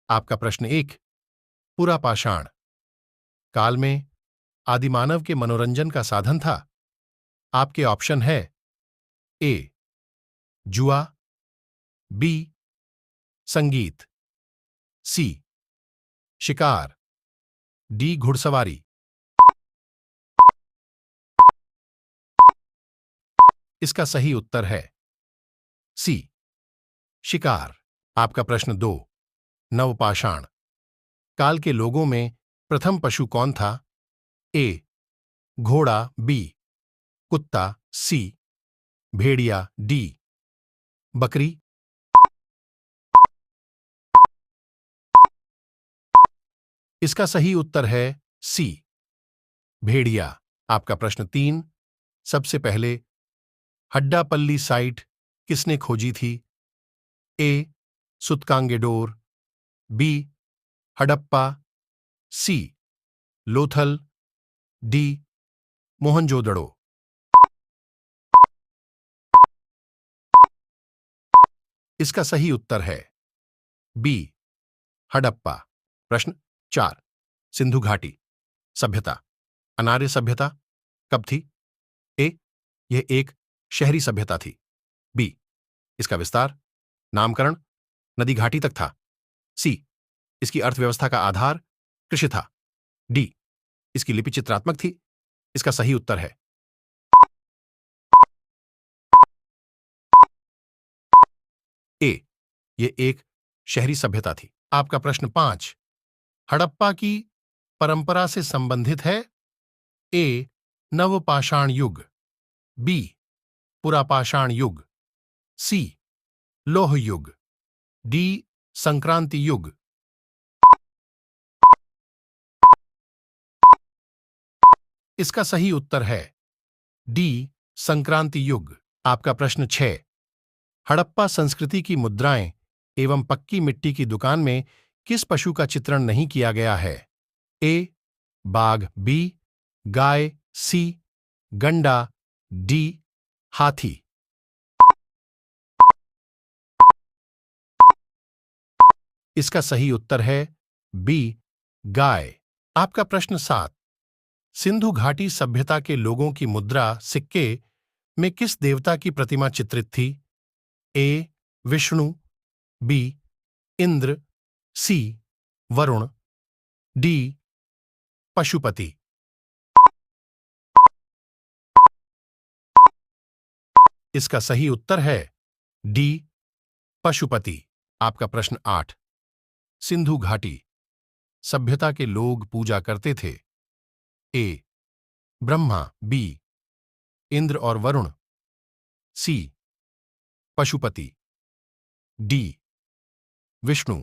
आपका प्रश्न 1। पुरा पाषाण काल में आदिमानव के मनोरंजन का साधन था। आपके ऑप्शन है ए जुआ, बी संगीत, सी शिकार, डी घुड़सवारी। इसका सही उत्तर है सी शिकार। आपका प्रश्न 2। नवपाषाण काल के लोगों में प्रथम पशु कौन था? ए घोड़ा, बी कुत्ता, सी भेड़िया, डी बकरी। इसका सही उत्तर है सी भेड़िया। आपका प्रश्न 3। सबसे पहले हड्डापल्ली साइट किसने खोजी थी? ए सुतकांगेडोर, बी हडप्पा, सी लोथल, डी मोहनजोदड़ो। इसका सही उत्तर है बी हडप्पा। प्रश्न 4। सिंधु घाटी सभ्यता अनार्य सभ्यता कब थी? ए यह एक शहरी सभ्यता थी, बी इसका विस्तार नामकरण नदी घाटी तक था, सी इसकी अर्थव्यवस्था का आधार कृषि था, डी इसकी लिपि चित्रात्मक थी। इसका सही उत्तर है ए यह एक शहरी सभ्यता थी। आपका प्रश्न 5। हड़प्पा की परंपरा से संबंधित है? ए नवपाषाण युग, बी पुरापाषाण युग, सी लौह युग, डी संक्रांति युग। इसका सही उत्तर है डी संक्रांति युग। आपका प्रश्न 6। हड़प्पा संस्कृति की मुद्राएं एवं पक्की मिट्टी की दुकान में किस पशु का चित्रण नहीं किया गया है? ए बाघ, बी गाय, सी गंडा, डी हाथी। इसका सही उत्तर है बी गाय। आपका प्रश्न 7। सिंधु घाटी सभ्यता के लोगों की मुद्रा सिक्के में किस देवता की प्रतिमा चित्रित थी? ए विष्णु, बी इंद्र, सी वरुण, डी पशुपति। इसका सही उत्तर है डी पशुपति। आपका प्रश्न 8। सिंधु घाटी सभ्यता के लोग पूजा करते थे? ए ब्रह्मा, बी इंद्र और वरुण, सी पशुपति, डी विष्णु।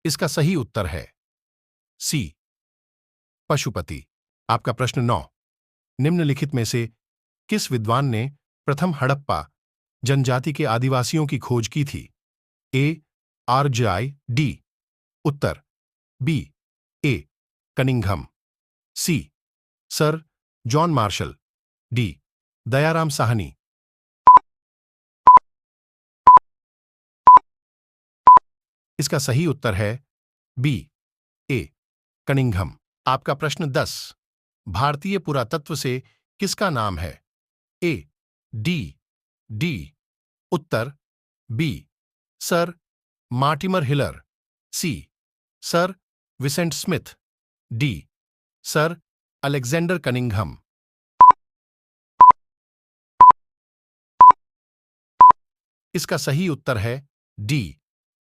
इसका सही उत्तर है सी पशुपति। आपका प्रश्न 9। निम्नलिखित में से किस विद्वान ने प्रथम हड़प्पा जनजाति के आदिवासियों की खोज की थी? ए आरजाई, डी उत्तर, B A Cunningham, C sir John Marshall, D Dayaram Sahni. इसका सही उत्तर है बी ए कनिंघम। आपका प्रश्न 10। भारतीय पुरातत्व से किसका नाम है? ए डी उत्तर, B sir Mortimer Hiller, C sir Vincent Smith, D sir Alexander Cunningham. इसका सही उत्तर है डी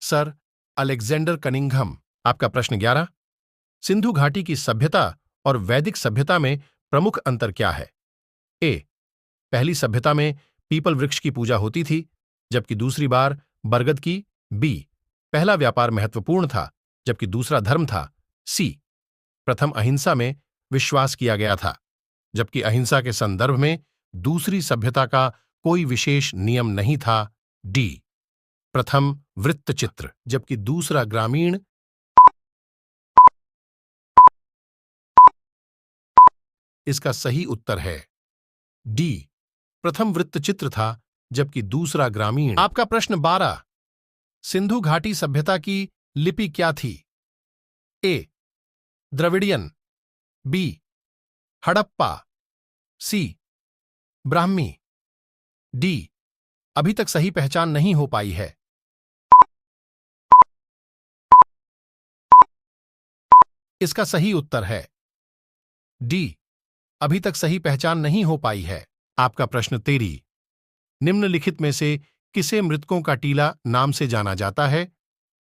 सर अलेक्जेंडर कनिंघम। आपका प्रश्न 11। सिंधु घाटी की सभ्यता और वैदिक सभ्यता में प्रमुख अंतर क्या है? ए पहली सभ्यता में पीपल वृक्ष की पूजा होती थी, जबकि दूसरी बार बरगद की। बी पहला व्यापार महत्वपूर्ण था, जबकि दूसरा धर्म था। सी प्रथम अहिंसा में विश्वास किया गया था, जबकि अहिंसा के संदर्भ में दूसरी सभ्यता का कोई विशेष नियम नहीं था। डी प्रथम वृत्तचित्र, जबकि दूसरा ग्रामीण। इसका सही उत्तर है डी प्रथम वृत्तचित्र था, जबकि दूसरा ग्रामीण। आपका प्रश्न 12। सिंधु घाटी सभ्यता की लिपि क्या थी? ए द्रविडियन, बी हड़प्पा, सी ब्राह्मी, डी अभी तक सही पहचान नहीं हो पाई है। इसका सही उत्तर है डी अभी तक सही पहचान नहीं हो पाई है। आपका प्रश्न 13। निम्नलिखित में से किसे मृतकों का टीला नाम से जाना जाता है?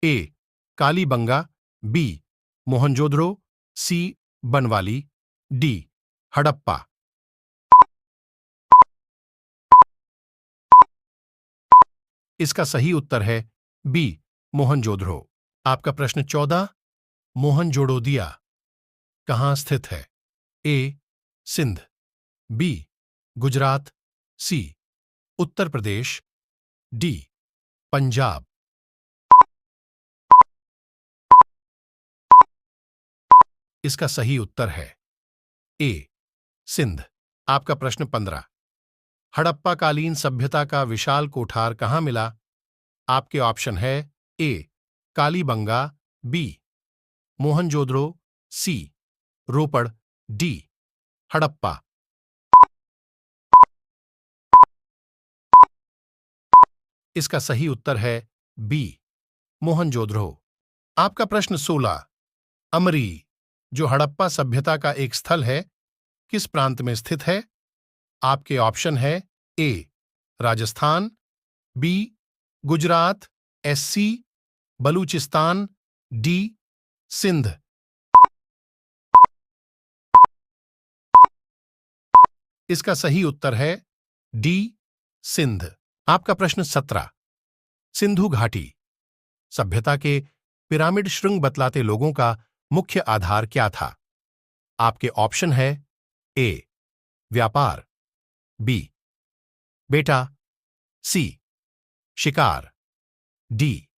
ए कालीबंगा, बी मोहनजोदड़ो, सी बनवाली, डी हड़प्पा। इसका सही उत्तर है बी मोहनजोदड़ो। आपका प्रश्न 14। मोहनजोदड़ो कहाँ स्थित है? ए सिंध, बी गुजरात, सी उत्तर प्रदेश, डी पंजाब। इसका सही उत्तर है ए सिंध। आपका प्रश्न 15। हड़प्पाकालीन सभ्यता का विशाल कोठार कहाँ मिला? आपके ऑप्शन है ए कालीबंगा, बी मोहनजोदड़ो, सी रोपड़, डी हड़प्पा। इसका सही उत्तर है बी मोहनजोदड़ो। आपका प्रश्न 16। अमरी, जो हड़प्पा सभ्यता का एक स्थल है, किस प्रांत में स्थित है? आपके ऑप्शन है A Rajasthan, B Gujarat, SC Baluchistan, D Sindh. इसका सही उत्तर है डी सिंध। आपका प्रश्न 17। सिंधु घाटी सभ्यता के पिरामिड श्रृंग बतलाते लोगों का मुख्य आधार क्या था? आपके ऑप्शन है ए व्यापार, बी बेटा, सी शिकार, डी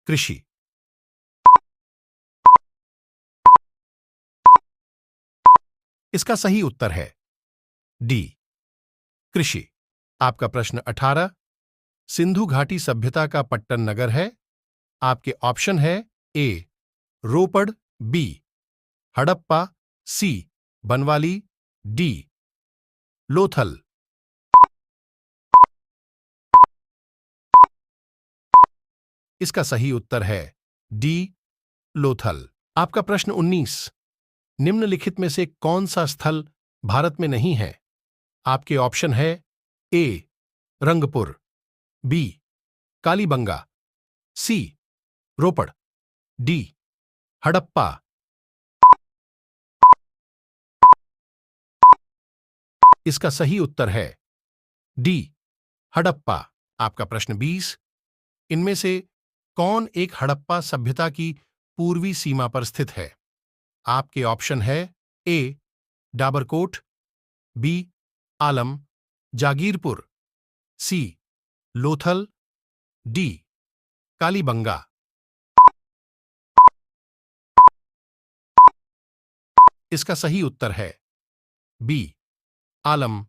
कृषि। इसका सही उत्तर है डी कृषि। आपका प्रश्न 18। सिंधु घाटी सभ्यता का पट्टन नगर है? आपके ऑप्शन है ए रोपड़, बी हड़प्पा, सी बनवाली, डी लोथल। इसका सही उत्तर है डी लोथल। आपका प्रश्न 19। निम्नलिखित में से कौन सा स्थल भारत में नहीं है? आपके ऑप्शन है ए रंगपुर, बी कालीबंगा, सी रोपड़, डी हड़प्पा। इसका सही उत्तर है डी हड़प्पा। आपका प्रश्न 20। इनमें से कौन एक हड़प्पा सभ्यता की पूर्वी सीमा पर स्थित है? आपके ऑप्शन है ए डाबरकोट, बी आलम जागीरपुर, सी लोथल, डी कालीबंगा। इसका सही उत्तर है बी आलम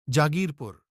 जागीरपुर।